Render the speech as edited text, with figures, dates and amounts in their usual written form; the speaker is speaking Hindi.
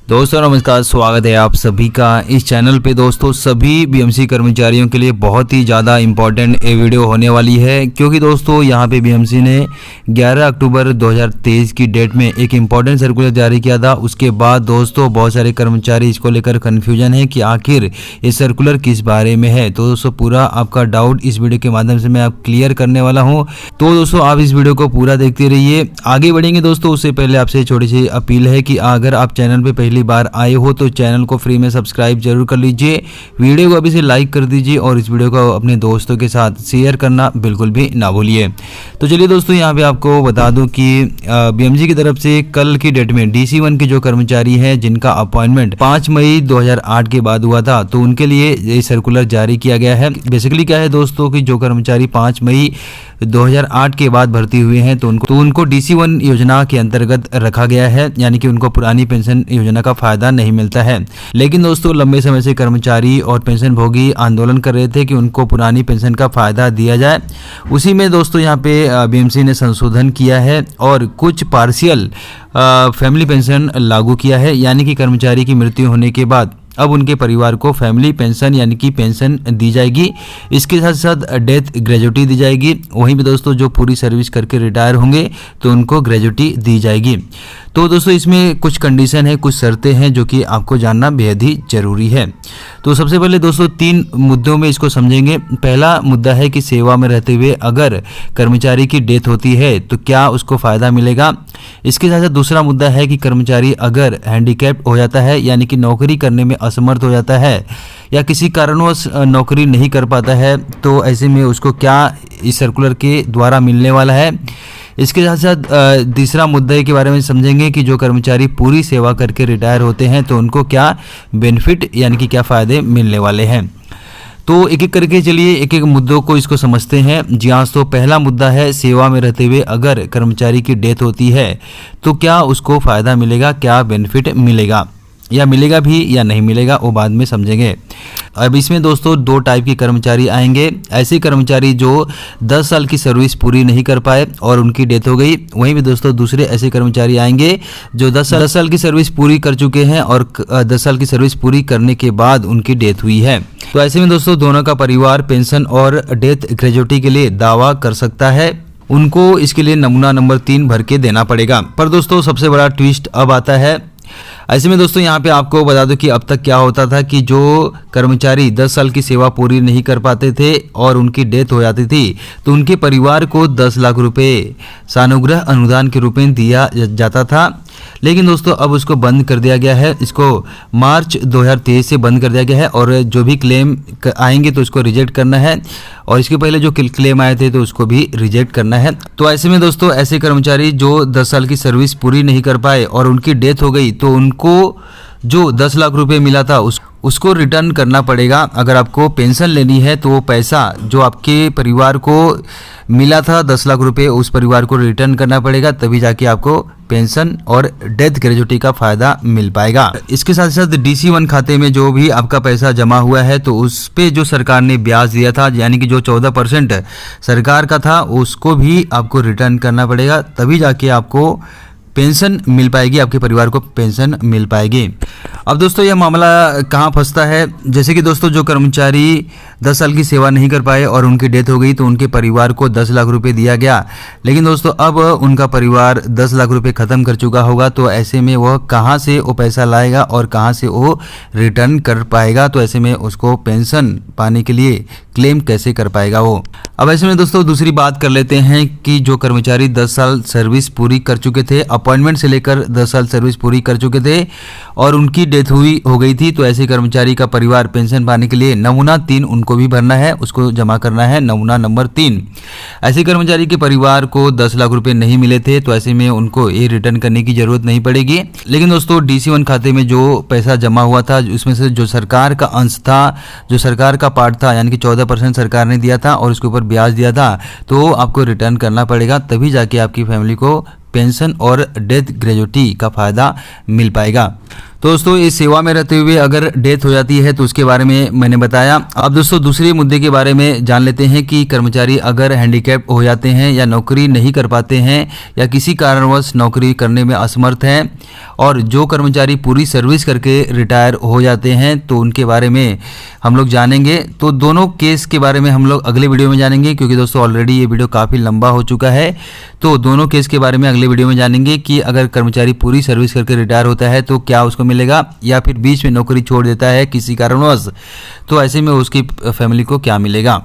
दोस्तों नमस्कार, स्वागत है आप सभी का इस चैनल पे। दोस्तों सभी बीएमसी कर्मचारियों के लिए बहुत ही ज़्यादा इम्पोर्टेंट ये वीडियो होने वाली है, क्योंकि दोस्तों यहाँ पे बीएमसी ने 11 अक्टूबर 2023 की डेट में एक इम्पॉर्टेंट सर्कुलर जारी किया था। उसके बाद दोस्तों बहुत सारे कर्मचारी इसको लेकर कन्फ्यूजन है कि आखिर ये सर्कुलर किस बारे में है। तो दोस्तों पूरा आपका डाउट इस वीडियो के माध्यम से मैं आप क्लियर करने वाला हूँ। तो दोस्तों आप इस वीडियो को पूरा देखते रहिए। आगे बढ़ेंगे दोस्तों, उससे पहले आपसे छोटी सी अपील है कि अगर आप चैनल पर पहली बार आए हो तो चैनल को फ्री में सब्सक्राइब जरूर कर लीजिए, वीडियो को अभी से लाइक कर दीजिए और इस वीडियो को अपने दोस्तों के साथ शेयर करना बिल्कुल भी ना भूलिए। तो चलिए दोस्तों, यहाँ पे आपको बता दूं कि बीएमसी की तरफ से कल की डेट में DC1 के जो कर्मचारी हैं जिनका अपॉइंटमेंट 5 मई 2008 के बाद हुआ था, तो उनके लिए ये सर्कुलर जारी किया गया है। बेसिकली क्या है दोस्तों कि जो कर्मचारी 5 मई 2008 के बाद भर्ती हुए हैं तो उनको DC1 योजना के अंतर्गत रखा गया है, यानी कि उनको पुरानी पेंशन योजना का फायदा नहीं मिलता है। लेकिन दोस्तों लंबे समय से कर्मचारी और पेंशन भोगी आंदोलन कर रहे थे कि उनको पुरानी पेंशन का फायदा दिया जाए। उसी में दोस्तों यहाँ पे बीएमसी ने संशोधन किया है और कुछ पार्शियल फैमिली पेंशन लागू किया है, यानी कि कर्मचारी की मृत्यु होने के बाद अब उनके परिवार को फैमिली पेंशन यानी कि पेंशन दी जाएगी। इसके साथ साथ डेथ ग्रेजुटी दी जाएगी। वहीं पे दोस्तों जो पूरी सर्विस करके रिटायर होंगे तो उनको ग्रेजुटी दी जाएगी। तो दोस्तों इसमें कुछ कंडीशन है, कुछ शर्तें हैं जो कि आपको जानना बेहद ही जरूरी है। तो सबसे पहले दोस्तों 3 मुद्दों में इसको समझेंगे। पहला मुद्दा है कि सेवा में रहते हुए अगर कर्मचारी की डेथ होती है तो क्या उसको फायदा मिलेगा। इसके साथ साथ दूसरा मुद्दा है कि कर्मचारी अगर हैंडीकैप हो जाता है, यानी कि नौकरी करने में असमर्थ हो जाता है या किसी कारणवश नौकरी नहीं कर पाता है, तो ऐसे में उसको क्या इस सर्कुलर के द्वारा मिलने वाला है। इसके साथ साथ तीसरा मुद्दे के बारे में समझेंगे कि जो कर्मचारी पूरी सेवा करके रिटायर होते हैं तो उनको क्या बेनिफिट यानी कि क्या फ़ायदे मिलने वाले हैं। तो एक एक करके चलिए एक एक मुद्दों को इसको समझते हैं। जी हाँ, तो पहला मुद्दा है सेवा में रहते हुए अगर कर्मचारी की डेथ होती है तो क्या उसको फ़ायदा मिलेगा, क्या बेनिफिट मिलेगा, या मिलेगा भी या नहीं मिलेगा, वो बाद में समझेंगे। अब इसमें दोस्तों 2 टाइप के कर्मचारी आएंगे। ऐसे कर्मचारी जो 10 साल की सर्विस पूरी नहीं कर पाए और उनकी डेथ हो गई। वहीं भी दोस्तों दूसरे ऐसे कर्मचारी आएंगे जो 10 साल की सर्विस पूरी कर चुके हैं और 10 साल की सर्विस पूरी करने के बाद उनकी डेथ हुई है। तो ऐसे में दोस्तों दोनों का परिवार पेंशन और डेथ ग्रेजुटी के लिए दावा कर सकता है। उनको इसके लिए नमूना नंबर 3 भर के देना पड़ेगा। पर दोस्तों सबसे बड़ा ट्विस्ट अब आता है। ऐसे में दोस्तों यहाँ पे आपको बता दो कि अब तक क्या होता था कि जो कर्मचारी 10 साल की सेवा पूरी नहीं कर पाते थे और उनकी डेथ हो जाती थी तो उनके परिवार को 10 लाख रुपए सानुग्रह अनुदान के रूप में दिया जाता था। लेकिन दोस्तों अब उसको बंद कर दिया गया है। इसको मार्च 2023 से बंद कर दिया गया है और जो भी क्लेम आएंगे तो उसको रिजेक्ट करना है, और इसके पहले जो क्लेम आए थे तो उसको भी रिजेक्ट करना है। तो ऐसे में दोस्तों ऐसे कर्मचारी जो 10 साल की सर्विस पूरी नहीं कर पाए और उनकी डेथ हो गई तो उनको जो 10 लाख रुपए मिला था उसको रिटर्न करना पड़ेगा। अगर आपको पेंशन लेनी है तो वो पैसा जो आपके परिवार को मिला था 10 लाख रुपए, उस परिवार को रिटर्न करना पड़ेगा, तभी जाके आपको पेंशन और डेथ ग्रेजुटी का फायदा मिल पाएगा। इसके साथ साथ DC1 खाते में जो भी आपका पैसा जमा हुआ है तो उस पे जो सरकार ने ब्याज दिया था, यानी कि जो 14% सरकार का था, उसको भी आपको रिटर्न करना पड़ेगा, तभी जाके आपको पेंशन मिल पाएगी, आपके परिवार को पेंशन मिल पाएगी। अब दोस्तों यह मामला कहाँ फंसता है। जैसे कि दोस्तों जो कर्मचारी 10 साल की सेवा नहीं कर पाए और उनकी डेथ हो गई तो उनके परिवार को 10 लाख रुपए दिया गया। लेकिन दोस्तों अब उनका परिवार 10 लाख रुपए ख़त्म कर चुका होगा, तो ऐसे में वह कहाँ से वो पैसा लाएगा और कहाँ से वो रिटर्न कर पाएगा। तो ऐसे में उसको पेंशन पाने के लिए क्लेम कैसे कर पाएगा वो। अब ऐसे में दोस्तों दूसरी बात कर लेते हैं कि जो कर्मचारी 10 साल सर्विस पूरी कर चुके थे, अपॉइंटमेंट से लेकर 10 साल सर्विस पूरी कर चुके थे और उनकी डेथ हो गई थी, तो ऐसे कर्मचारी का परिवार पेंशन पाने के लिए नमूना 3 उनको भी भरना है, उसको जमा करना है, नमूना नंबर 3। ऐसे कर्मचारी के परिवार को 10 लाख रुपए नहीं मिले थे तो ऐसे में उनको ये रिटर्न करने की जरूरत नहीं पड़ेगी। लेकिन दोस्तों DC1 खाते में जो पैसा जमा हुआ था उसमें से जो सरकार का अंश था, जो सरकार का पार्ट था, यानी कि 14% सरकार ने दिया था और उसके ऊपर ब्याज दिया था, तो आपको रिटर्न करना पड़ेगा, तभी जाके आपकी फैमिली को पेंशन और डेथ ग्रेजुटी का फायदा मिल पाएगा। दोस्तों इस सेवा में रहते हुए अगर डेथ हो जाती है तो उसके बारे में मैंने बताया। अब दोस्तों दूसरे मुद्दे के बारे में जान लेते हैं कि कर्मचारी अगर हैंडीकैप हो जाते हैं या नौकरी नहीं कर पाते हैं या किसी कारणवश नौकरी करने में असमर्थ हैं और जो कर्मचारी पूरी सर्विस करके रिटायर हो जाते हैं तो उनके बारे में हम लोग जानेंगे। तो दोनों केस के बारे में हम लोग अगले वीडियो में जानेंगे, क्योंकि दोस्तों ऑलरेडी ये वीडियो काफ़ी लंबा हो चुका है। तो दोनों केस के बारे में अगले वीडियो में जानेंगे कि अगर कर्मचारी पूरी सर्विस करके रिटायर होता है तो क्या उसको मिलेगा, या फिर बीच में नौकरी छोड़ देता है किसी कारणवश तो ऐसे में उसकी फैमिली को क्या मिलेगा।